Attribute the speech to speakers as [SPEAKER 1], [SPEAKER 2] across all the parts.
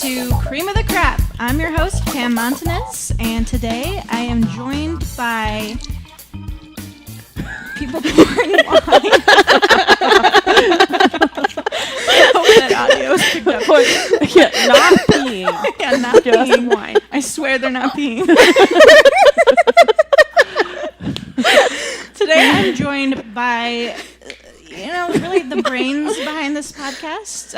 [SPEAKER 1] to Cream of the Crap. I'm your host, Pam Montanez, and today I am joined by people pouring wine. I hope that audio is picked up.
[SPEAKER 2] Yeah, not peeing.
[SPEAKER 1] Yeah, not
[SPEAKER 2] Just
[SPEAKER 1] peeing.
[SPEAKER 2] wine.
[SPEAKER 1] I swear they're not peeing. Today I'm joined by, really the brains behind this podcast.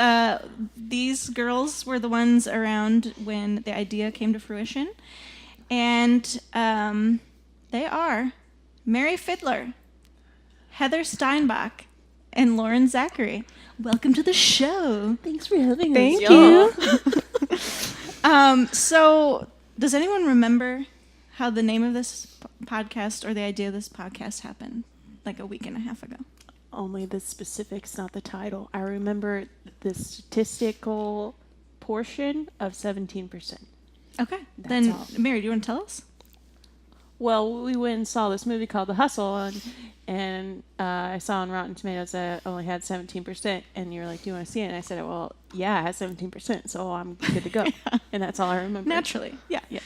[SPEAKER 1] These girls were the ones around when the idea came to fruition. And they are Mary Fidler, Heather Steinbach, and Lauren Zachary. Welcome to the show.
[SPEAKER 2] Thanks for having us.
[SPEAKER 3] Thank you.
[SPEAKER 1] So, does anyone remember how the name of this podcast or the idea of this podcast happened like a week and a half ago?
[SPEAKER 2] Only the specifics, not the title. I remember the statistical portion of 17%.
[SPEAKER 1] Okay.
[SPEAKER 2] That's
[SPEAKER 1] Then,
[SPEAKER 2] all.
[SPEAKER 1] Mary, do you want to tell us?
[SPEAKER 2] Well, we went and saw this movie called The Hustle, and I saw on Rotten Tomatoes that it only had 17%, and you were like, do you want to see it? And I said, well, yeah, it has 17%, so I'm good to go. And that's all I remember.
[SPEAKER 1] Naturally. Yeah.
[SPEAKER 2] Yeah.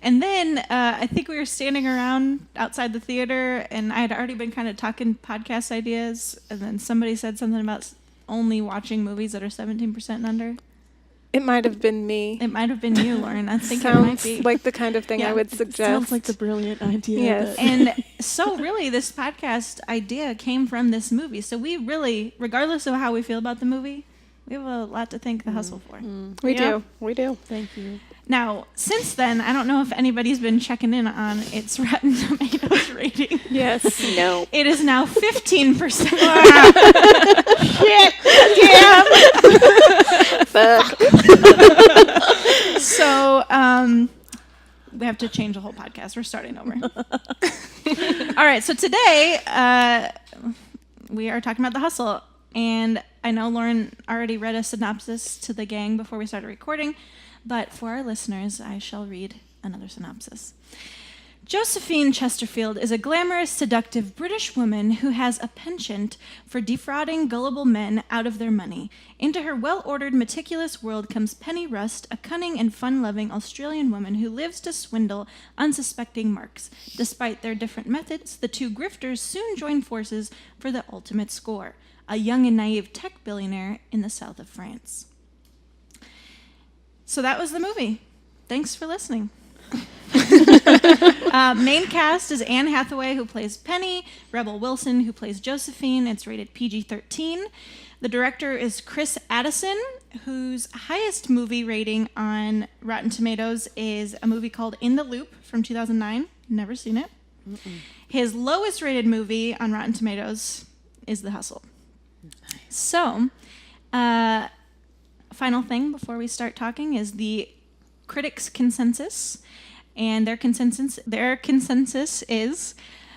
[SPEAKER 1] And then I think we were standing around outside the theater, and I had already been kind of talking podcast ideas, and then somebody said something about only watching movies that are 17% and under.
[SPEAKER 3] It might have been me.
[SPEAKER 1] It might have been you, Lauren. I think it might
[SPEAKER 3] Sounds
[SPEAKER 1] be.
[SPEAKER 3] like the kind of thing
[SPEAKER 1] Yeah,
[SPEAKER 3] I would
[SPEAKER 2] It
[SPEAKER 3] suggest.
[SPEAKER 2] sounds like the brilliant idea.
[SPEAKER 3] Yes.
[SPEAKER 1] And so really this podcast idea came from this movie. So we really, regardless of how we feel about the movie, we have a lot to thank The Hustle for.
[SPEAKER 3] We
[SPEAKER 1] Yeah.
[SPEAKER 3] do. We do.
[SPEAKER 2] Thank you.
[SPEAKER 1] Now, since then, I don't know if anybody's been checking in on its Rotten Tomatoes rating.
[SPEAKER 3] Yes.
[SPEAKER 4] No.
[SPEAKER 1] It is now 15%.
[SPEAKER 3] Shit. Damn.
[SPEAKER 4] Fuck.
[SPEAKER 1] So, we have to change the whole podcast. We're starting over. All right. So today, we are talking about The Hustle. And I know Lauren already read a synopsis to the gang before we started recording. But for our listeners, I shall read another synopsis. Josephine Chesterfield is a glamorous, seductive British woman who has a penchant for defrauding gullible men out of their money. Into her well-ordered, meticulous world comes Penny Rust, a cunning and fun-loving Australian woman who lives to swindle unsuspecting marks. Despite their different methods, the two grifters soon join forces for the ultimate score, a young and naive tech billionaire in the south of France. So that was the movie. Thanks for listening. Main cast is Anne Hathaway, who plays Penny, Rebel Wilson, who plays Josephine. It's rated PG-13. The director is Chris Addison, whose highest movie rating on Rotten Tomatoes is a movie called In the Loop from 2009. Never seen it. Mm-mm. His lowest rated movie on Rotten Tomatoes is The Hustle. Nice. So, final thing before we start talking is the critics' consensus. And their consensus is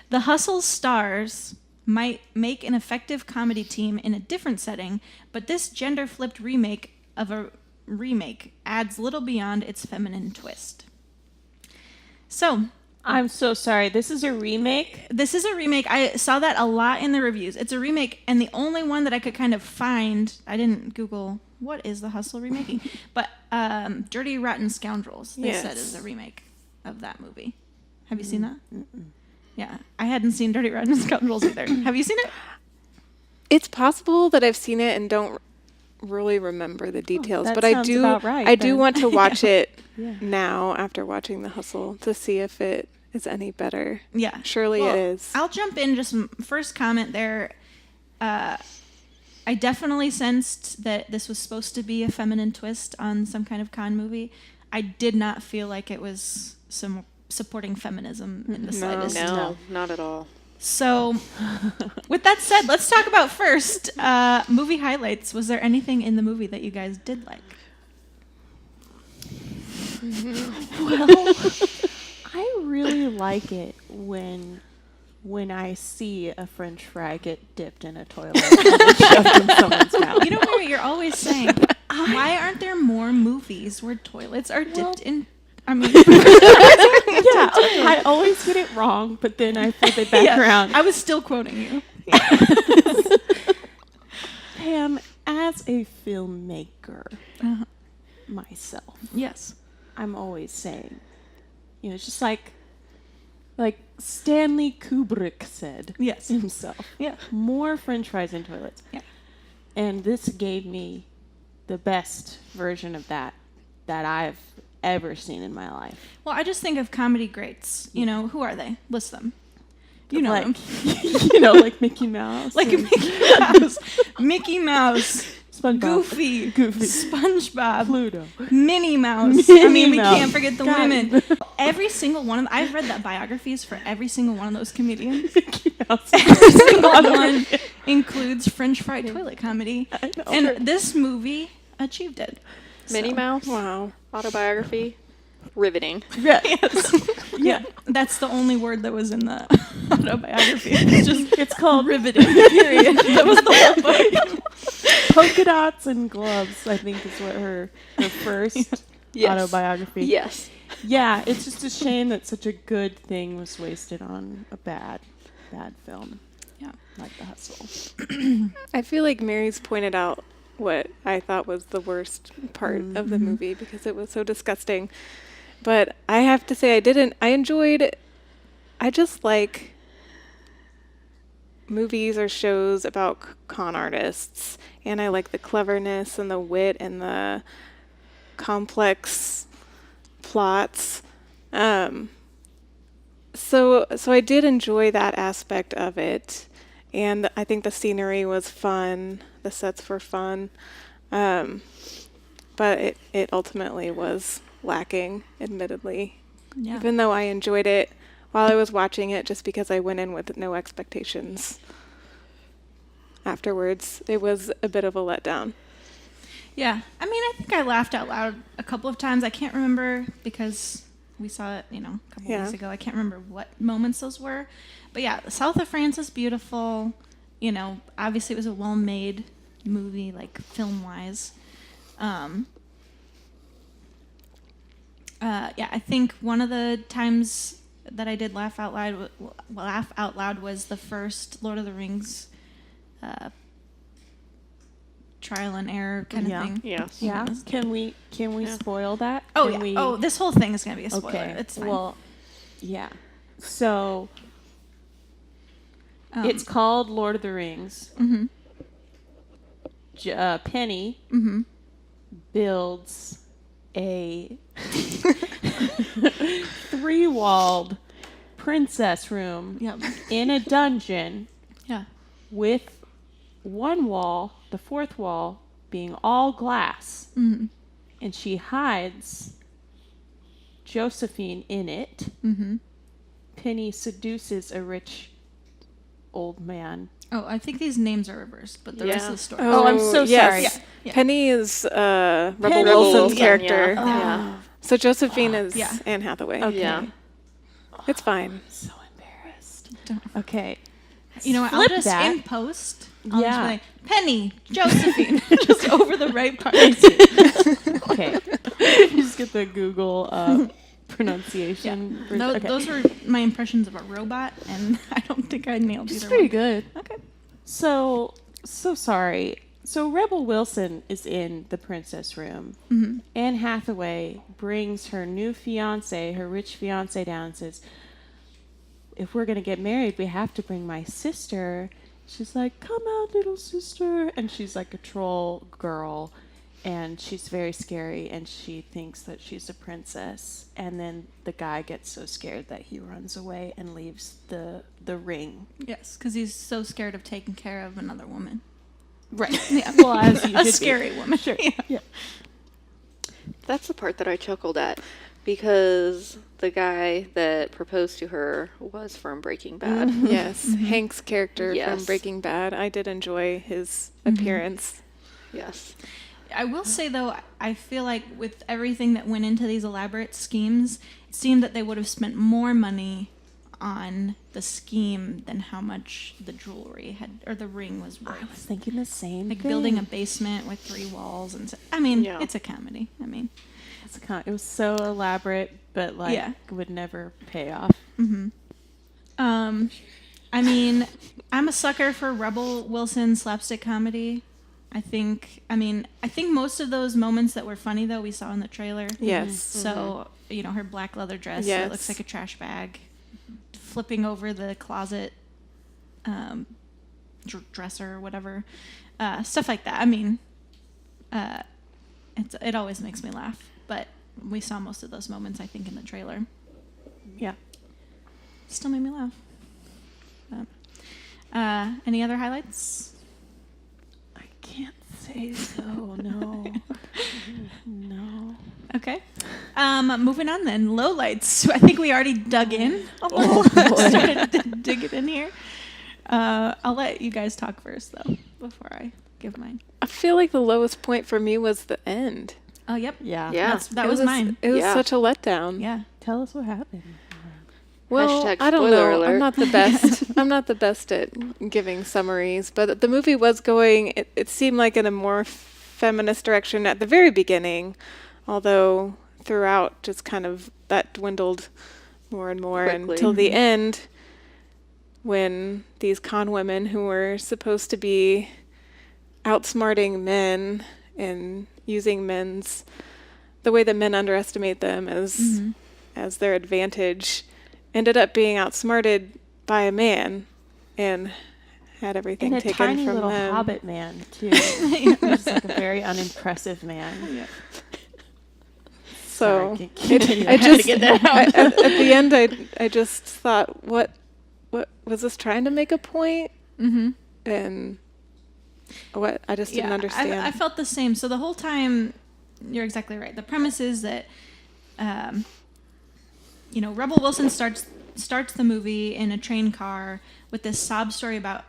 [SPEAKER 1] The Hustle's stars might make an effective comedy team in a different setting, but this gender-flipped remake of a remake adds little beyond its feminine twist. So,
[SPEAKER 2] I'm so sorry. This is a remake?
[SPEAKER 1] this is a remake. I saw that a lot in the reviews. It's a remake, and the only one that I could kind of find, I didn't Google what is The Hustle remaking, but Dirty Rotten Scoundrels, they said is a remake of that movie. Have you seen that? Mm-mm. Yeah, I hadn't seen Dirty Rotten Scoundrels either. Have you seen it?
[SPEAKER 3] It's possible that I've seen it and don't really remember the details,
[SPEAKER 2] that
[SPEAKER 3] but I
[SPEAKER 2] sounds
[SPEAKER 3] do.
[SPEAKER 2] about right,
[SPEAKER 3] I do
[SPEAKER 2] then.
[SPEAKER 3] want to watch it
[SPEAKER 2] Yeah.
[SPEAKER 3] now after watching The Hustle to see if it is any better.
[SPEAKER 1] Yeah.
[SPEAKER 3] Surely
[SPEAKER 1] Well,
[SPEAKER 3] it is.
[SPEAKER 1] I'll jump in. Just first comment there. I definitely sensed that this was supposed to be a feminine twist on some kind of con movie. I did not feel like it was some supporting feminism in the slightest.
[SPEAKER 4] No, not at all.
[SPEAKER 1] So, with that said, let's talk about first movie highlights. Was there anything in the movie that you guys did like?
[SPEAKER 2] Well, I really like it when I see a French fry get dipped in a toilet and shoved in someone's mouth.
[SPEAKER 1] You know, Mary, you're always saying, why aren't there more movies where toilets are dipped in? I mean,
[SPEAKER 2] yeah, I always get it wrong, but then I flip it back around.
[SPEAKER 1] I was still quoting you.
[SPEAKER 2] Pam, as a filmmaker, myself.
[SPEAKER 1] Yes.
[SPEAKER 2] I'm always saying, it's just like Stanley Kubrick said
[SPEAKER 1] Yes.
[SPEAKER 2] himself.
[SPEAKER 1] Yeah.
[SPEAKER 2] More French fries in toilets.
[SPEAKER 1] Yeah.
[SPEAKER 2] And this gave me the best version of that I've ever seen in my life.
[SPEAKER 1] Well, I just think of comedy greats. Who are they? List them. You know
[SPEAKER 2] like,
[SPEAKER 1] them.
[SPEAKER 2] Like Mickey Mouse.
[SPEAKER 1] Like Mickey Mouse. Mickey Mouse.
[SPEAKER 2] SpongeBob.
[SPEAKER 1] Goofy. SpongeBob.
[SPEAKER 2] Pluto.
[SPEAKER 1] Minnie Mouse. We
[SPEAKER 2] Mouse.
[SPEAKER 1] can't forget the women. Every single one of them. I've read the biographies for every single one of those comedians.
[SPEAKER 2] Mickey Mouse.
[SPEAKER 1] Every single one includes French fry toilet comedy.
[SPEAKER 2] I know.
[SPEAKER 1] And this movie achieved it.
[SPEAKER 4] Minnie Mouse.
[SPEAKER 3] Wow.
[SPEAKER 4] Autobiography. Riveting.
[SPEAKER 2] Yeah.
[SPEAKER 1] Yes. Yeah. That's the only word that was in the autobiography. It's called riveting. Period. That was the whole book.
[SPEAKER 2] Polka dots and gloves, I think, is what her first autobiography.
[SPEAKER 4] Yes.
[SPEAKER 2] Yeah, it's just a shame that such a good thing was wasted on a bad film.
[SPEAKER 1] Yeah.
[SPEAKER 2] Like The Hustle.
[SPEAKER 3] I feel like Mary's pointed out what I thought was the worst part of the movie because it was so disgusting. But I have to say I just like movies or shows about con artists, and I like the cleverness and the wit and the complex plots. So I did enjoy that aspect of it, and I think the scenery was fun, the sets were fun, but it ultimately was lacking, admittedly.
[SPEAKER 1] Yeah.
[SPEAKER 3] Even though I enjoyed it while I was watching it, just because I went in with no expectations. Afterwards, it was a bit of a letdown.
[SPEAKER 1] Yeah. I mean, I think I laughed out loud a couple of times. I can't remember because we saw it, a couple weeks ago. I can't remember what moments those were. But yeah, the south of France is beautiful. Obviously it was a well-made movie, like film-wise. Yeah, I think one of the times that I did laugh out loud was the first Lord of the Rings trial and error kind of thing.
[SPEAKER 4] Yes.
[SPEAKER 2] Yeah. Can we spoil that?
[SPEAKER 1] Oh,
[SPEAKER 2] Can
[SPEAKER 1] yeah. This whole thing is going to be a spoiler.
[SPEAKER 2] Okay.
[SPEAKER 1] It's fine.
[SPEAKER 2] Well, yeah. So it's called Lord of the Rings.
[SPEAKER 1] Mm-hmm.
[SPEAKER 2] Penny builds a 3-walled princess room
[SPEAKER 1] Yep.
[SPEAKER 2] in a dungeon
[SPEAKER 1] Yeah.
[SPEAKER 2] with one wall, the fourth wall, being all glass.
[SPEAKER 1] Mm-hmm.
[SPEAKER 2] And she hides Josephine in it.
[SPEAKER 1] Mm-hmm.
[SPEAKER 2] Penny seduces a rich old man.
[SPEAKER 1] Oh, I think these names are reversed, but the rest of the story.
[SPEAKER 2] Oh, I'm so sorry.
[SPEAKER 3] Yes.
[SPEAKER 1] Yeah.
[SPEAKER 3] Penny is Rebel
[SPEAKER 2] Penny.
[SPEAKER 3] Wilson's
[SPEAKER 4] Wilson,
[SPEAKER 3] character.
[SPEAKER 4] yeah.
[SPEAKER 3] So Josephine is
[SPEAKER 1] Yeah.
[SPEAKER 3] Anne Hathaway.
[SPEAKER 2] Okay.
[SPEAKER 4] Yeah.
[SPEAKER 3] It's fine.
[SPEAKER 2] So embarrassed.
[SPEAKER 1] Don't-
[SPEAKER 2] Okay.
[SPEAKER 1] I'll
[SPEAKER 2] Flip
[SPEAKER 1] just
[SPEAKER 2] that.
[SPEAKER 1] in post. I'll
[SPEAKER 2] Yeah.
[SPEAKER 1] just be like, Penny, Josephine, just over the right parts.
[SPEAKER 2] Okay. You just get the Google pronunciation.
[SPEAKER 1] No,
[SPEAKER 2] Okay.
[SPEAKER 1] those were my impressions of a robot, and I don't think I nailed
[SPEAKER 2] It's
[SPEAKER 1] either
[SPEAKER 2] pretty
[SPEAKER 1] one.
[SPEAKER 2] good.
[SPEAKER 1] Okay.
[SPEAKER 2] So sorry. So Rebel Wilson is in the princess room.
[SPEAKER 1] Mm-hmm.
[SPEAKER 2] Anne Hathaway brings her new fiance, her rich fiance, down and says, if we're going to get married, we have to bring my sister. She's like, come out, little sister. And she's like a troll girl. And she's very scary. And she thinks that she's a princess. And then the guy gets so scared that he runs away and leaves the ring.
[SPEAKER 1] Yes, because he's so scared of taking care of another woman.
[SPEAKER 2] Right.
[SPEAKER 1] Yeah.
[SPEAKER 2] Well, as you
[SPEAKER 1] A
[SPEAKER 2] should be.
[SPEAKER 1] scary woman. Sure.
[SPEAKER 2] Yeah.
[SPEAKER 4] That's the part that I chuckled at because the guy that proposed to her was from Breaking Bad.
[SPEAKER 3] Yes. Hank's character
[SPEAKER 4] Yes.
[SPEAKER 3] from Breaking Bad. I did enjoy his appearance.
[SPEAKER 4] Yes.
[SPEAKER 1] I will say, though, I feel like with everything that went into these elaborate schemes, it seemed that they would have spent more money on the scheme than how much the jewelry had, or the ring was
[SPEAKER 2] I was
[SPEAKER 1] worth.
[SPEAKER 2] thinking the same
[SPEAKER 1] Like
[SPEAKER 2] thing.
[SPEAKER 1] building a basement with 3 walls and so, I mean,
[SPEAKER 4] Yeah.
[SPEAKER 1] it's a comedy. I mean,
[SPEAKER 2] It was so elaborate, but like
[SPEAKER 1] Yeah.
[SPEAKER 2] would never pay off.
[SPEAKER 1] I mean, I'm a sucker for Rebel Wilson slapstick comedy. I think most of those moments that were funny, though, we saw in the trailer.
[SPEAKER 3] Yes.
[SPEAKER 1] So, her black leather dress that looks like a trash bag, flipping over the closet dresser or whatever, stuff like that. I mean, it always makes me laugh, but we saw most of those moments, I think, in the trailer.
[SPEAKER 2] Yeah.
[SPEAKER 1] Still made me laugh. But, any other highlights?
[SPEAKER 2] I can't say so. No. No.
[SPEAKER 1] Okay. Moving on then. Lowlights. I think we already dug in a little. Started digging in here. I'll let you guys talk first, though, before I give mine.
[SPEAKER 3] I feel like the lowest point for me was the end.
[SPEAKER 1] Oh, yep.
[SPEAKER 2] Yeah.
[SPEAKER 4] Yeah.
[SPEAKER 1] That was mine.
[SPEAKER 3] It was
[SPEAKER 4] Yeah.
[SPEAKER 3] such a letdown.
[SPEAKER 1] Yeah.
[SPEAKER 2] Tell us what happened.
[SPEAKER 3] Well,
[SPEAKER 4] Hashtag
[SPEAKER 3] I don't
[SPEAKER 4] spoiler
[SPEAKER 3] know.
[SPEAKER 4] alert.
[SPEAKER 3] I'm not the best. I'm not the best at giving summaries, but the movie was going. It seemed like in a more feminist direction at the very beginning, although throughout just kind of that dwindled more and more
[SPEAKER 4] Quickly.
[SPEAKER 3] until the end, when these con women who were supposed to be outsmarting men and using the way that men underestimate them as their advantage, ended up being outsmarted by a man and had everything
[SPEAKER 2] And a
[SPEAKER 3] taken
[SPEAKER 2] tiny
[SPEAKER 3] from
[SPEAKER 2] little
[SPEAKER 3] them.
[SPEAKER 2] hobbit man, too. Just like a very unimpressive man.
[SPEAKER 1] Yeah.
[SPEAKER 3] So
[SPEAKER 2] Sorry, continue.
[SPEAKER 3] I
[SPEAKER 2] had to
[SPEAKER 3] just
[SPEAKER 2] get that out.
[SPEAKER 3] at the end I just thought, what was this trying to make a point?
[SPEAKER 1] Mm-hmm.
[SPEAKER 3] And what I just didn't understand.
[SPEAKER 1] I felt the same. So the whole time, you're exactly right. The premise is that, Rebel Wilson starts the movie in a train car with this sob story about,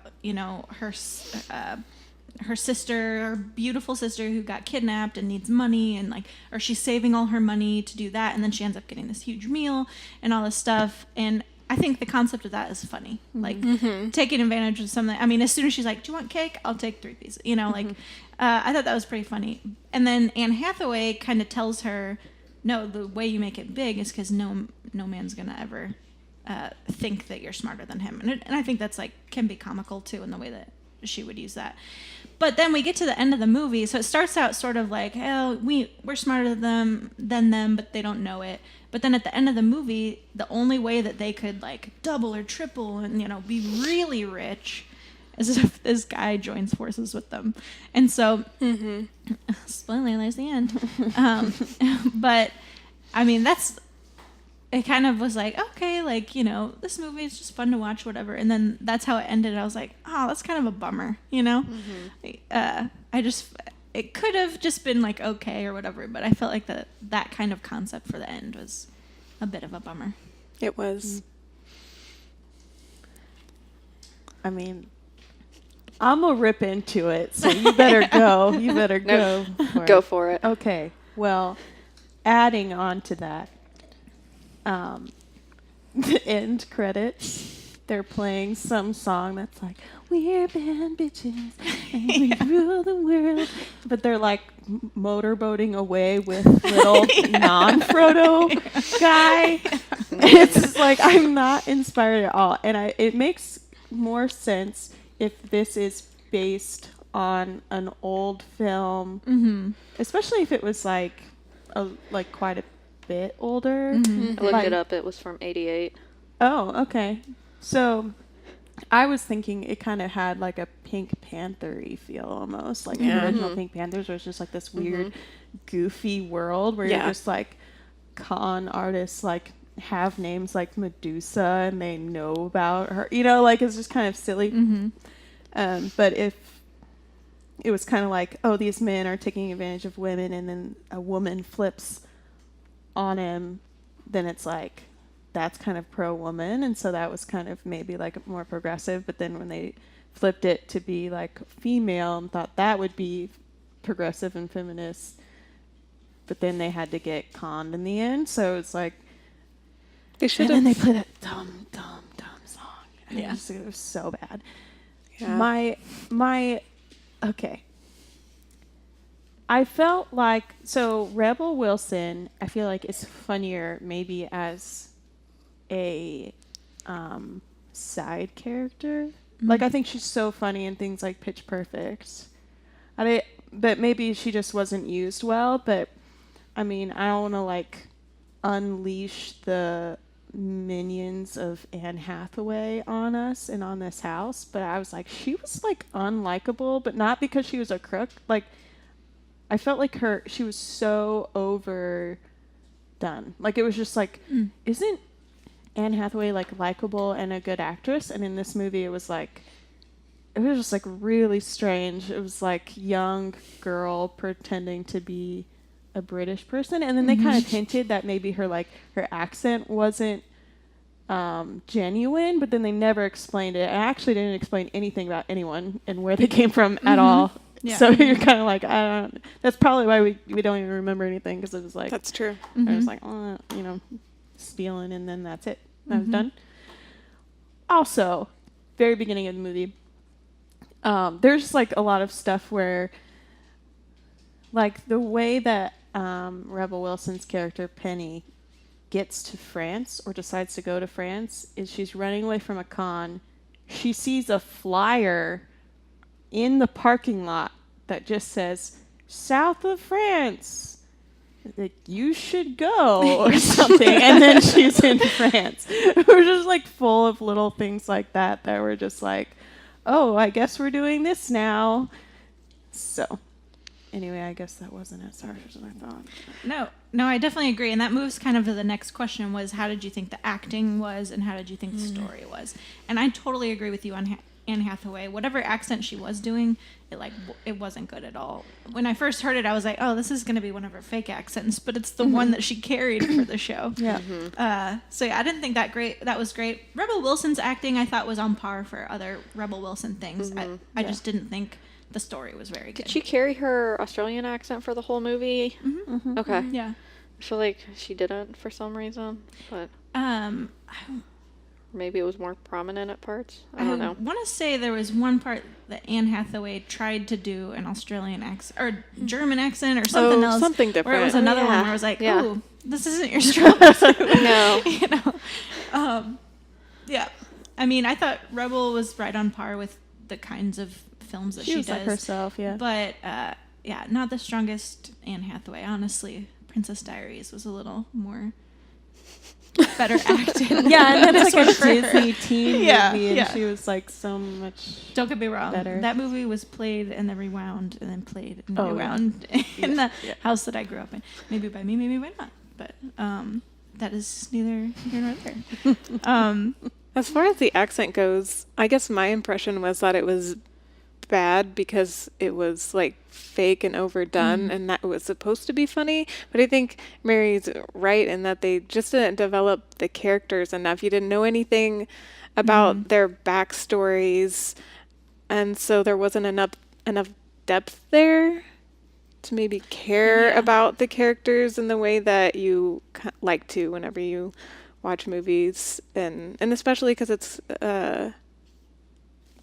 [SPEAKER 1] her sister, her beautiful sister who got kidnapped and needs money, and or she's saving all her money to do that, and then she ends up getting this huge meal and all this stuff. And I think the concept of that is funny, taking advantage of something. I mean, as soon as she's like, "Do you want cake? I'll take 3 pieces." I thought that was pretty funny. And then Anne Hathaway kind of tells her, "No, the way you make it big is because no man's gonna ever think that you're smarter than him." And I think that's can be comical too in the way that she would use that. But then we get to the end of the movie, so it starts out sort of like, "Oh, we're smarter than them, but they don't know it." But then at the end of the movie, the only way that they could double or triple and be really rich is if this guy joins forces with them. And so, spoiler alert, the end. But I mean, it kind of was okay, this movie is just fun to watch, whatever. And then that's how it ended. I was like, oh, that's kind of a bummer, it could have just been okay or whatever, but I felt like that kind of concept for the end was a bit of a bummer.
[SPEAKER 3] It was.
[SPEAKER 2] I mean, I'm going to rip into it, so you better go. You better go.
[SPEAKER 4] Go for it.
[SPEAKER 2] Okay. Well, adding on to that, the end credits, they're playing some song that's like, "We're band bitches and we rule the world," but they're motorboating away with little non-Frodo guy. It's just I'm not inspired at all, and it makes more sense if this is based on an old film, especially if it was quite a bit older.
[SPEAKER 4] I looked it up. It was from 88.
[SPEAKER 2] Oh, okay. So I was thinking it kind of had a Pink Panther-y feel almost. The original Pink Panthers was just this weird, goofy world where you're just con artists have names like Medusa and they know about her. It's just kind of silly. But if it was kind of oh, these men are taking advantage of women and then a woman flips on him, then it's that's kind of pro-woman, and so that was kind of maybe more progressive. But then when they flipped it to be female and thought that would be progressive and feminist, but then they had to get conned in the end. So it's
[SPEAKER 3] They should
[SPEAKER 2] and
[SPEAKER 3] have.
[SPEAKER 2] then they play that dumb song. And
[SPEAKER 1] Yeah.
[SPEAKER 2] it was so bad.
[SPEAKER 3] Yeah.
[SPEAKER 2] My okay. I felt so Rebel Wilson, I feel is funnier maybe as a side character. I think she's so funny in things like Pitch Perfect. But maybe she just wasn't used well. But I mean, I don't want to like unleash the minions of Anne Hathaway on us and on this house. But I was like, she was like unlikable, but not because she was a crook. Like, I felt like she was so overdone. Like, it was just like, isn't Anne Hathaway like likable and a good actress? And in this movie, it was just like really strange. It was like young girl pretending to be a British person, and then they kind of hinted that maybe her accent wasn't genuine, but then they never explained it. And I actually didn't explain anything about anyone and where they came from at all. Yeah. So you're kind of like, I don't. That's probably why we don't even remember anything, because it was like,
[SPEAKER 3] that's true.
[SPEAKER 2] I was like, oh, stealing, and then that's it. I was done. Also, very beginning of the movie, there's like a lot of stuff where, like the way that Rebel Wilson's character Penny gets to France or decides to go to France is she's running away from a con. She sees a flyer in the parking lot that just says "South of France, like you should go" or something, and then she's in France. We're just like full of little things like that were just like, oh, I guess we're doing this now. So anyway, I guess that wasn't as harsh as I thought.
[SPEAKER 1] No, I definitely agree. And that moves kind of to the next question, was how did you think the acting was and how did you think the story was? And I totally agree with you on Anne Hathaway. Whatever accent she was doing, it wasn't good at all. When I first heard it, I was like, oh, this is going to be one of her fake accents, but it's the one that she carried for the show.
[SPEAKER 2] Yeah.
[SPEAKER 1] So yeah, I didn't think that was great. Rebel Wilson's acting I thought was on par for other Rebel Wilson things. I just didn't think the story was very good.
[SPEAKER 4] Did she carry her Australian accent for the whole movie? Okay.
[SPEAKER 1] Yeah.
[SPEAKER 4] I feel like she didn't for some reason, but maybe it was more prominent at parts. I don't know.
[SPEAKER 1] I want to say there was one part that Anne Hathaway tried to do an Australian accent or German accent or something else.
[SPEAKER 3] Something different.
[SPEAKER 1] Where it was another one where I was like, ooh, this isn't your strong suit.
[SPEAKER 4] No.
[SPEAKER 1] Yeah. I mean, I thought Rebel was right on par with the kinds of films that she
[SPEAKER 2] was
[SPEAKER 1] does.
[SPEAKER 2] like herself, yeah.
[SPEAKER 1] But, not the strongest Anne Hathaway. Honestly, Princess Diaries was a little more better acted.
[SPEAKER 2] Yeah, and that's like a Disney teen movie, and
[SPEAKER 1] yeah.
[SPEAKER 2] she was like so much.
[SPEAKER 1] Don't get me wrong.
[SPEAKER 2] Better.
[SPEAKER 1] That movie was played and then rewound and then played and rewound in the house that I grew up in. Maybe by me, maybe by not. But that is neither here nor there.
[SPEAKER 3] As far as the accent goes, I guess my impression was that it was bad because it was like fake and overdone and that it was supposed to be funny. But I think Mary's right in that they just didn't develop the characters enough. You didn't know anything about their backstories, and so there wasn't enough depth there to maybe care about the characters in the way that you like to whenever you watch movies, and especially because it's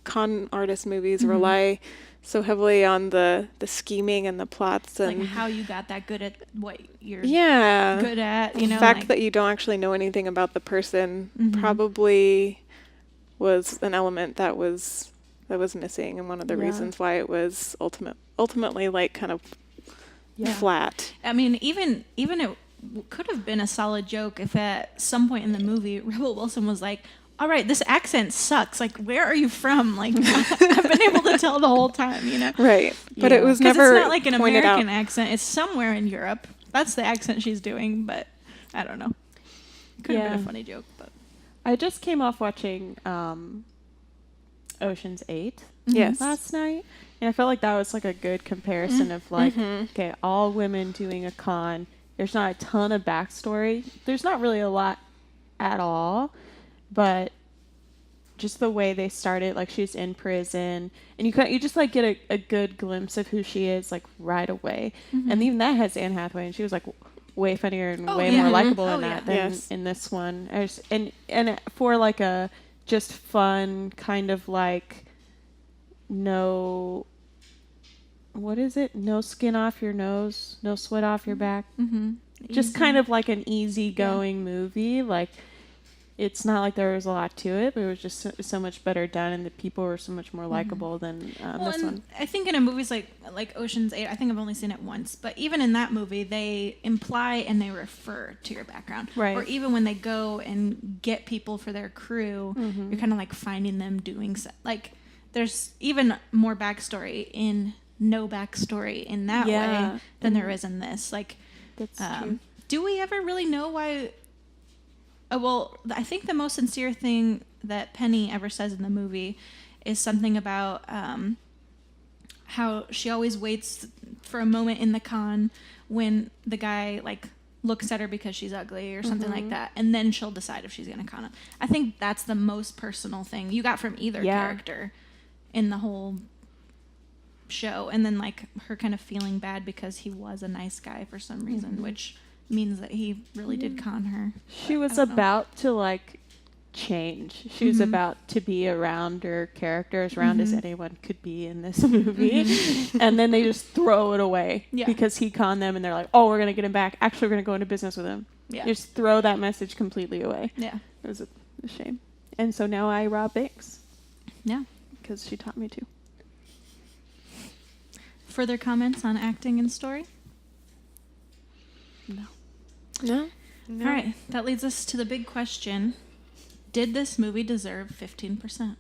[SPEAKER 3] con artist movies rely so heavily on the scheming and the plots and
[SPEAKER 1] like how you got that good at what you're good at.
[SPEAKER 3] The fact that you don't actually know anything about the person probably was an element that was missing, and one of the reasons why it was ultimately like kind of flat.
[SPEAKER 1] I mean, even it could have been a solid joke if at some point in the movie Rebel Wilson was like, all right, this accent sucks. Like, where are you from? Like, I've been able to tell the whole time,
[SPEAKER 3] Right. But it was never
[SPEAKER 1] it's not like an American
[SPEAKER 3] out.
[SPEAKER 1] accent. It's somewhere in Europe. That's the accent she's doing, but I don't know. Could have been a funny joke, but.
[SPEAKER 2] I just came off watching Ocean's 8 last night, and I felt like that was like a good comparison of like, okay, all women doing a con. There's not a ton of backstory. There's not really a lot at all. But just the way they started, like she's in prison, and you just like get a good glimpse of who she is like right away, and even that has Anne Hathaway, and she was like way funnier and way more likable in that than in this one. And for like a just fun kind of like no skin off your nose, no sweat off your back, just kind of like an easygoing movie, like. it's not like there was a lot to it, but it was just so much better done, and the people were so much more likable than this one.
[SPEAKER 1] I think in a movies like Ocean's 8, I think I've only seen it once, but even in that movie, they imply and they refer to your background.
[SPEAKER 2] Right.
[SPEAKER 1] Or even when they go and get people for their crew, you're kind of like finding them doing like there's even more backstory in no backstory in that way than there is in this. Like,
[SPEAKER 2] That's true.
[SPEAKER 1] do we ever really know why? Well, I think the most sincere thing that Penny ever says in the movie is something about how she always waits for a moment in the con when the guy like looks at her because she's ugly or something like that, and then she'll decide if she's going to con him. I think that's the most personal thing you got from either character in the whole show. And then like her kind of feeling bad because he was a nice guy for some reason, which means that he really did con her.
[SPEAKER 2] She was about to like change. She was about to be around her character as round as anyone could be in this movie. And then they just throw it away because he conned them, and they're like, oh, we're going to get him back. Actually, we're going to go into business with him. Yeah. Just throw that message completely away. Yeah. It was a shame. And so now I rob banks.
[SPEAKER 1] Yeah.
[SPEAKER 2] Because she taught me to.
[SPEAKER 1] Further comments on acting and story?
[SPEAKER 3] No.
[SPEAKER 1] All right. That leads us to the big question. Did this movie deserve 15%?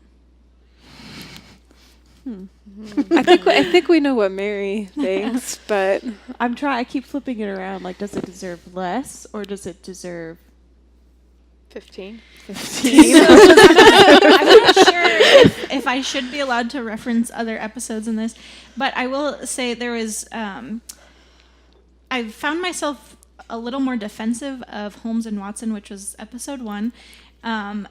[SPEAKER 3] I think we know what Mary thinks, but
[SPEAKER 2] I keep flipping it around. Like, does it deserve less, or does it deserve
[SPEAKER 4] 15.
[SPEAKER 1] I'm not sure if I should be allowed to reference other episodes in this, but I will say there was. I found myself a little more defensive of Holmes and Watson, which was episode 1. And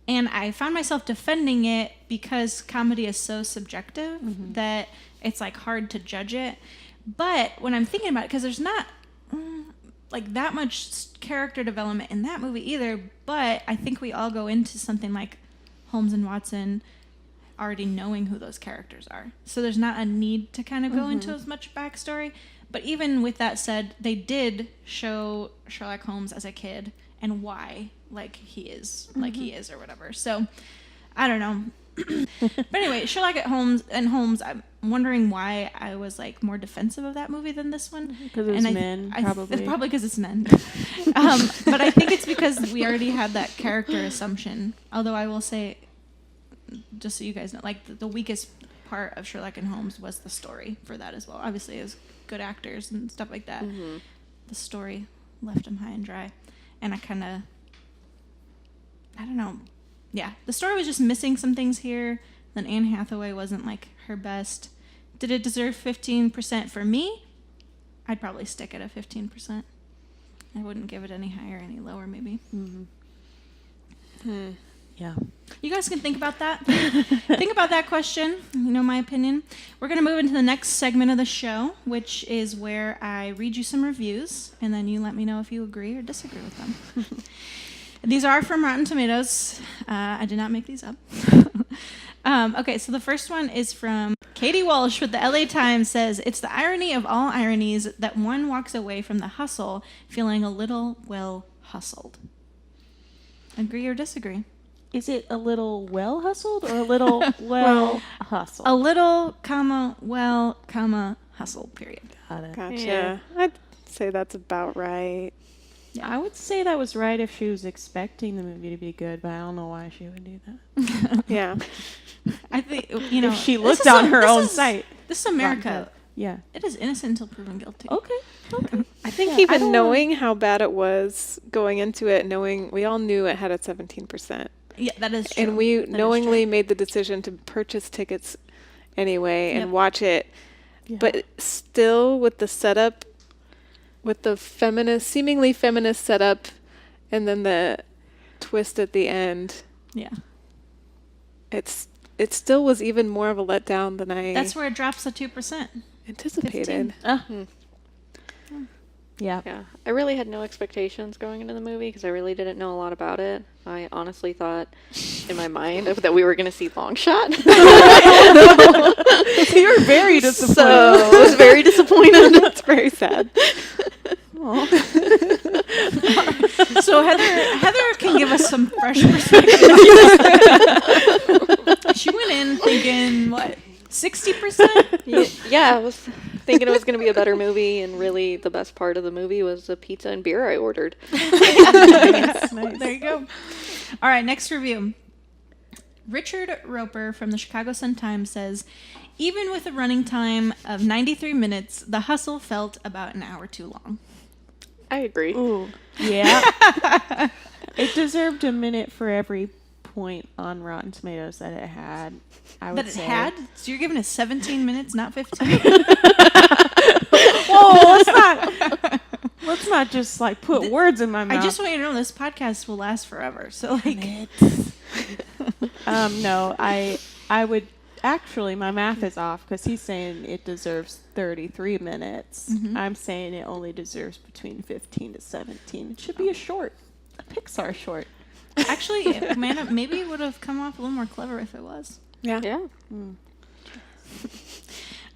[SPEAKER 1] I found myself defending it because comedy is so subjective that it's like hard to judge it. But when I'm thinking about it, because there's not like that much character development in that movie either, but I think we all go into something like Holmes and Watson already knowing who those characters are. So there's not a need to kind of go into as much backstory. But even with that said, they did show Sherlock Holmes as a kid and why like he is or whatever. So I don't know. But anyway, Sherlock Holmes, I'm wondering why I was like more defensive of that movie than this one.
[SPEAKER 2] Because it's men, probably.
[SPEAKER 1] It's probably because it's men. But I think it's because we already had that character assumption. Although I will say, just so you guys know, like the weakest part of Sherlock and Holmes was the story for that as well. Obviously, it was good actors and stuff like that. The story left them high and dry. And I don't know. Yeah, the story was just missing some things here. Then Anne Hathaway wasn't like her best. Did it deserve 15% for me? I'd probably stick at a 15%. I wouldn't give it any higher, any lower, maybe.
[SPEAKER 2] Yeah.
[SPEAKER 1] You guys can think about that. Think about that question. You know my opinion. We're going to move into the next segment of the show, which is where I read you some reviews, and then you let me know if you agree or disagree with them. These are from Rotten Tomatoes. I did not make these up. Okay, so the first one is from Katie Walsh with the LA Times. Says, it's the irony of all ironies that one walks away from the hustle feeling a little well hustled. Agree or disagree?
[SPEAKER 2] Is it a little well hustled or a little well hustled?
[SPEAKER 1] A little, comma, well, comma, hustled, period.
[SPEAKER 2] Got it.
[SPEAKER 3] gotcha.
[SPEAKER 2] Yeah.
[SPEAKER 3] I'd say that's about right.
[SPEAKER 2] Yeah, I would say that was right if she was expecting the movie to be good, but I don't know why she would do that.
[SPEAKER 3] Yeah.
[SPEAKER 1] I think, you know.
[SPEAKER 2] If she looked on her own site.
[SPEAKER 1] This is America.
[SPEAKER 2] Yeah.
[SPEAKER 1] It is innocent until proven guilty.
[SPEAKER 2] Okay.
[SPEAKER 3] I think even knowing how bad it was going into it, we all knew it had a 17%.
[SPEAKER 1] Yeah, that is true.
[SPEAKER 3] And we knowingly made the decision to purchase tickets anyway and watch it. Yeah. But still with the setup, with the seemingly feminist setup, and then the twist at the end. Yeah. It still was even more of a letdown than
[SPEAKER 1] That's where it drops to 2%.
[SPEAKER 3] Anticipated.
[SPEAKER 4] Yeah. I really had no expectations going into the movie because I really didn't know a lot about it. I honestly thought in my mind that we were going to see Longshot.
[SPEAKER 2] You were very disappointed.
[SPEAKER 4] So I was very disappointed.
[SPEAKER 3] It's very sad.
[SPEAKER 1] So Heather can give us some fresh perspective. She went in thinking, what, 60%?
[SPEAKER 4] Yeah, I was thinking it was going to be a better movie, and really the best part of the movie was the pizza and beer I ordered.
[SPEAKER 2] Nice.
[SPEAKER 1] There you go. All right, next review. Richard Roper from the Chicago Sun-Times says, even with a running time of 93 minutes, The Hustle felt about an hour too long.
[SPEAKER 3] I agree.
[SPEAKER 2] Ooh, yeah. It deserved a minute for every point on Rotten Tomatoes that it had. I would
[SPEAKER 1] That it
[SPEAKER 2] say.
[SPEAKER 1] had? So you're giving it 17 minutes, not 15?
[SPEAKER 2] Whoa, let's not just like put words in my mouth.
[SPEAKER 1] I just want you to know this podcast will last forever. So like,
[SPEAKER 2] no, I would actually, my math is off because he's saying it deserves 33 minutes.
[SPEAKER 1] Mm-hmm.
[SPEAKER 2] I'm saying it only deserves between 15 to 17. It should be a Pixar short.
[SPEAKER 1] actually, maybe it would have come off a little more clever if it was.
[SPEAKER 3] Yeah.
[SPEAKER 4] Yeah.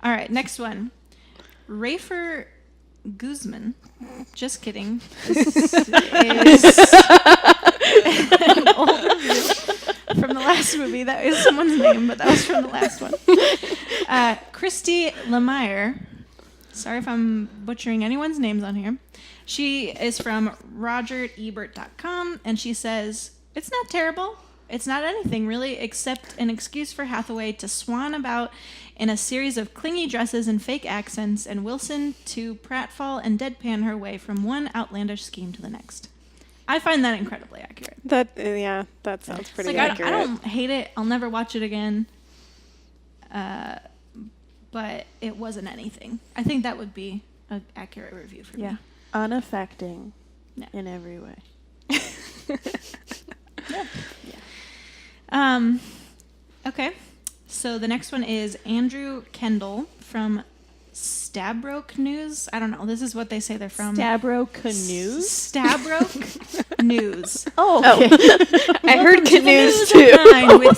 [SPEAKER 1] All right, next one. Rafer Guzman. Just kidding. This is an old review from the last movie. That is someone's name, but that was from the last one. Christy Lemire. Sorry if I'm butchering anyone's names on here. She is from RogerEbert.com, and she says, it's not terrible. It's not anything, really, except an excuse for Hathaway to swan about in a series of clingy dresses and fake accents, and Wilson to pratfall and deadpan her way from one outlandish scheme to the next. I find that incredibly accurate.
[SPEAKER 3] That sounds
[SPEAKER 1] It's
[SPEAKER 3] pretty
[SPEAKER 1] like,
[SPEAKER 3] accurate.
[SPEAKER 1] I don't hate it. I'll never watch it again. But it wasn't anything. I think that would be an accurate review for me.
[SPEAKER 2] Unaffecting
[SPEAKER 1] Yeah.
[SPEAKER 2] in every way.
[SPEAKER 1] Okay. So the next one is Andrew Kendall from Stabroek News. I don't know. This is what they say they're from.
[SPEAKER 2] Stabro Canoes?
[SPEAKER 1] Stabroek News.
[SPEAKER 2] Oh, okay.
[SPEAKER 3] I heard
[SPEAKER 1] Welcome to the
[SPEAKER 3] canoes
[SPEAKER 1] news
[SPEAKER 3] too.
[SPEAKER 1] at 9 with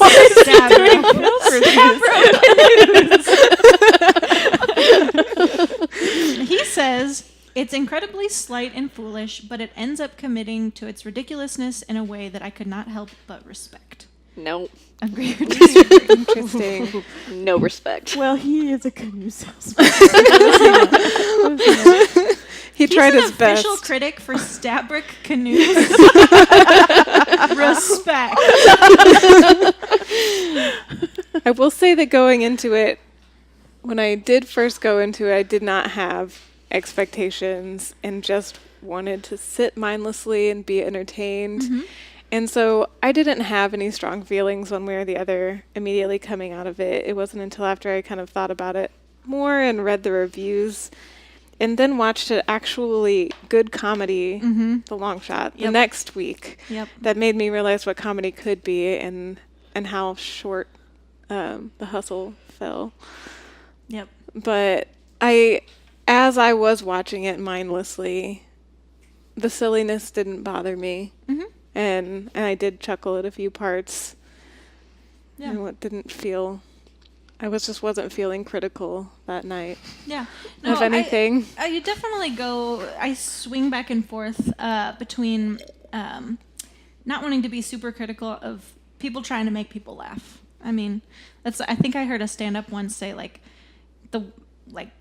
[SPEAKER 1] Stabroek. He says, it's incredibly slight and foolish, but it ends up committing to its ridiculousness in a way that I could not help but respect.
[SPEAKER 4] No.
[SPEAKER 1] Agree or disagree?
[SPEAKER 3] Interesting.
[SPEAKER 4] No respect.
[SPEAKER 2] Well, he is a canoe salesman.
[SPEAKER 3] He tried
[SPEAKER 1] He's
[SPEAKER 3] his
[SPEAKER 1] an official
[SPEAKER 3] best.
[SPEAKER 1] critic for Stabroek Canoes. Respect.
[SPEAKER 3] I will say that going into it, when I did first go into it, I did not have expectations and just wanted to sit mindlessly and be entertained.
[SPEAKER 1] Mm-hmm.
[SPEAKER 3] And so I didn't have any strong feelings one way or the other immediately coming out of it. It wasn't until after I kind of thought about it more and read the reviews and then watched an actually good comedy, The Long Shot, the
[SPEAKER 1] Yep.
[SPEAKER 3] next week
[SPEAKER 1] Yep.
[SPEAKER 3] that made me realize what comedy could be and how short The Hustle fell.
[SPEAKER 1] Yep.
[SPEAKER 3] But as I was watching it mindlessly, the silliness didn't bother me.
[SPEAKER 1] Mm-hmm.
[SPEAKER 3] And I did chuckle at a few parts.
[SPEAKER 1] Yeah.
[SPEAKER 3] And what didn't feel, I wasn't feeling critical that night
[SPEAKER 1] Yeah.
[SPEAKER 3] of anything.
[SPEAKER 1] I definitely I swing back and forth between not wanting to be super critical of people trying to make people laugh. I mean, I think I heard a stand-up once say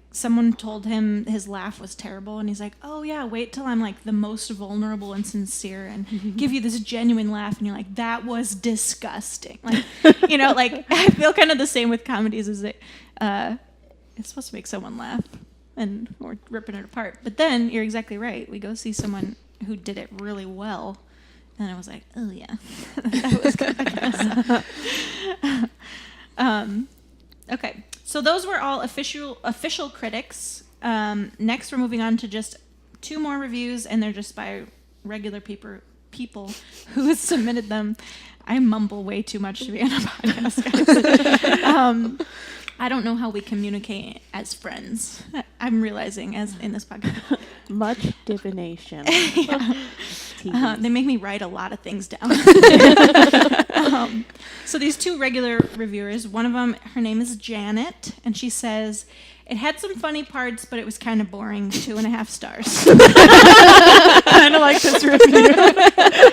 [SPEAKER 1] someone told him his laugh was terrible, and he's like, oh yeah, wait till I'm like the most vulnerable and sincere and give you this genuine laugh, and you're like, that was disgusting. Like, like I feel kind of the same with comedies, is it it's supposed to make someone laugh and we're ripping it apart. But then you're exactly right. We go see someone who did it really well, and I was like, oh yeah, that was good, I guess. Okay, so those were all official critics. Next, we're moving on to just 2 more reviews, and they're just by regular people who submitted them. I mumble way too much to be on a podcast, guys. I don't know how we communicate as friends. I'm realizing as in this podcast.
[SPEAKER 2] Much divination.
[SPEAKER 1] Yeah.
[SPEAKER 2] TV.
[SPEAKER 1] They make me write a lot of things down. So these two regular reviewers, one of them, her name is Janet, and she says, it had some funny parts, but it was kind of boring. 2.5 stars.
[SPEAKER 2] Kind of like this review.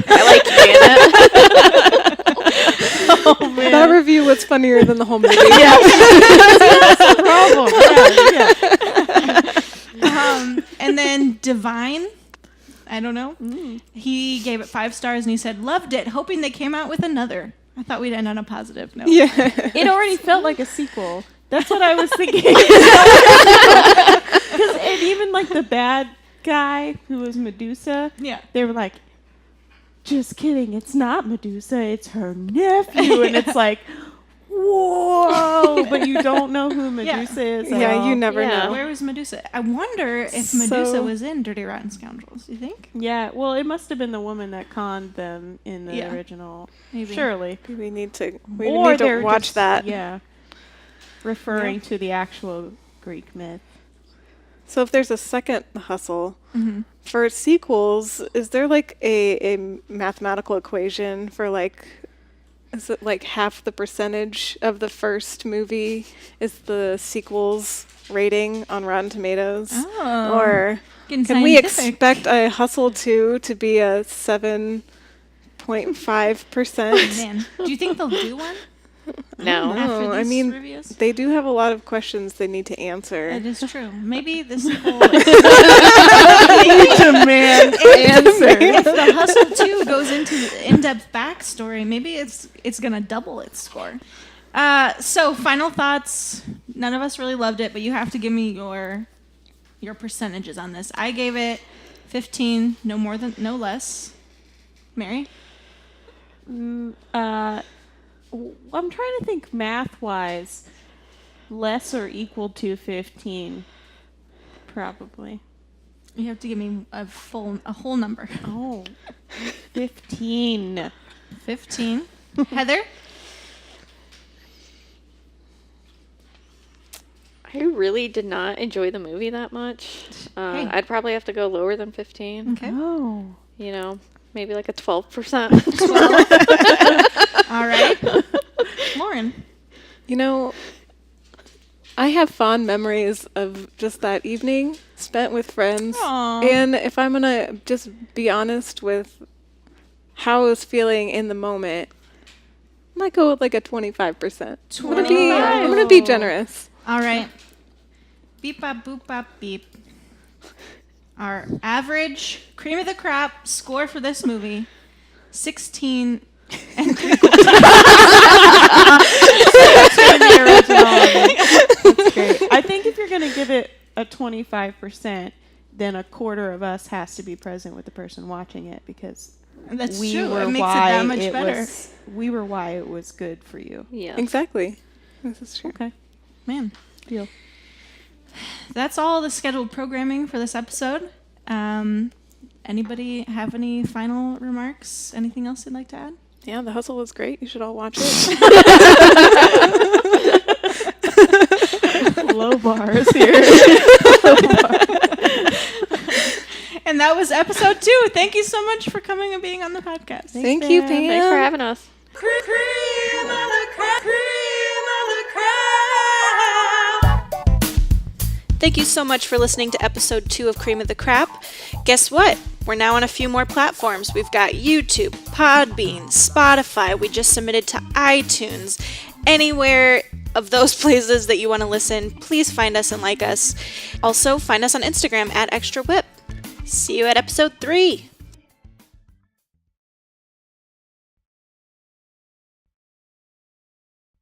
[SPEAKER 4] I like Janet.
[SPEAKER 2] Oh, man.
[SPEAKER 3] That review was funnier than the whole movie.
[SPEAKER 2] Yeah. That's the problem. Yeah.
[SPEAKER 1] And then Divine, I don't know. He gave it 5 stars, and he said, loved it, hoping they came out with another. I thought we'd end on a positive note.
[SPEAKER 3] Yeah.
[SPEAKER 2] It already felt like a sequel. That's what I was thinking. And even like the bad guy who was Medusa,
[SPEAKER 1] Yeah.
[SPEAKER 2] they were like, just kidding, it's not Medusa, it's her nephew. And it's like, whoa, but you don't know who Medusa is at
[SPEAKER 3] Yeah,
[SPEAKER 2] all.
[SPEAKER 3] you never
[SPEAKER 4] Yeah.
[SPEAKER 3] know.
[SPEAKER 1] Where was Medusa? I wonder if Medusa
[SPEAKER 3] So-
[SPEAKER 1] was in Dirty Rotten Scoundrels. You think?
[SPEAKER 2] Yeah, well, it must have been the woman that conned them in the
[SPEAKER 1] Yeah.
[SPEAKER 2] original.
[SPEAKER 1] Maybe.
[SPEAKER 2] Surely.
[SPEAKER 3] We need to
[SPEAKER 2] they're
[SPEAKER 3] watch
[SPEAKER 2] just-
[SPEAKER 3] that.
[SPEAKER 2] Yeah. Referring to the actual Greek myth.
[SPEAKER 3] So if there's a second Hustle, for sequels, is there like a mathematical equation for like, is it like half the percentage of the first movie is the sequel's rating on Rotten Tomatoes?
[SPEAKER 1] Oh.
[SPEAKER 3] Or
[SPEAKER 1] Getting
[SPEAKER 3] can we
[SPEAKER 1] scientific.
[SPEAKER 3] expect a Hustle 2 to be a 7.5%?
[SPEAKER 1] Man, do you think they'll do one?
[SPEAKER 4] No.
[SPEAKER 1] After
[SPEAKER 3] I
[SPEAKER 1] these
[SPEAKER 3] mean,
[SPEAKER 1] reviews?
[SPEAKER 3] they do have a lot of questions they need to answer.
[SPEAKER 1] It is true. Maybe the sequel.
[SPEAKER 2] Demand
[SPEAKER 1] If the Hustle 2 goes into in-depth backstory, maybe it's gonna double its score. So final thoughts. None of us really loved it, but you have to give me your percentages on this. I gave it 15, no less. Mary?
[SPEAKER 2] I'm trying to think math-wise. Less or equal to 15, probably.
[SPEAKER 1] You have to give me a whole number.
[SPEAKER 2] Oh, 15.
[SPEAKER 1] 15. Heather?
[SPEAKER 4] I really did not enjoy the movie that much.
[SPEAKER 1] Hey.
[SPEAKER 4] I'd probably have to go lower than 15.
[SPEAKER 1] Okay.
[SPEAKER 2] Oh.
[SPEAKER 4] You know, maybe like a 12%.
[SPEAKER 1] All right. Lauren?
[SPEAKER 3] You know, I have fond memories of just that evening spent with friends.
[SPEAKER 1] Aw.
[SPEAKER 3] And if I'm going to just be honest with how I was feeling in the moment, I might go with like a 25%. I'm going to be generous.
[SPEAKER 1] All right. Beep bop boop bop beep. Our average cream of the crop score for this movie, 16 and 3/4.
[SPEAKER 2] The original. That's great. I think if you're going to give it a 25%, then a quarter of us has to be present with the person watching it because
[SPEAKER 1] That's
[SPEAKER 2] we
[SPEAKER 1] true.
[SPEAKER 2] were
[SPEAKER 1] It makes it
[SPEAKER 2] why
[SPEAKER 1] that much better.
[SPEAKER 2] we were why it was good for you.
[SPEAKER 4] Yeah.
[SPEAKER 3] Exactly. This is true.
[SPEAKER 2] Okay.
[SPEAKER 1] Man,
[SPEAKER 2] Deal.
[SPEAKER 1] that's all the scheduled programming for this episode. Anybody have any final remarks? Anything else you'd like to add?
[SPEAKER 3] Yeah, The Hustle was great. You should all watch it.
[SPEAKER 2] Low bars here.
[SPEAKER 1] And that was episode 2. Thank you so much for coming and being on the podcast.
[SPEAKER 3] Thank you,
[SPEAKER 2] Pam.
[SPEAKER 3] Pam.
[SPEAKER 4] Thanks for having us.
[SPEAKER 1] Cream of the crop. Thank you so much for listening to episode 2 of Cream of the Crap. Guess what? We're now on a few more platforms. We've got YouTube, Podbean, Spotify. We just submitted to iTunes. Anywhere of those places that you want to listen, please find us and like us. Also, find us on Instagram @ExtraWhip. See you at episode 3.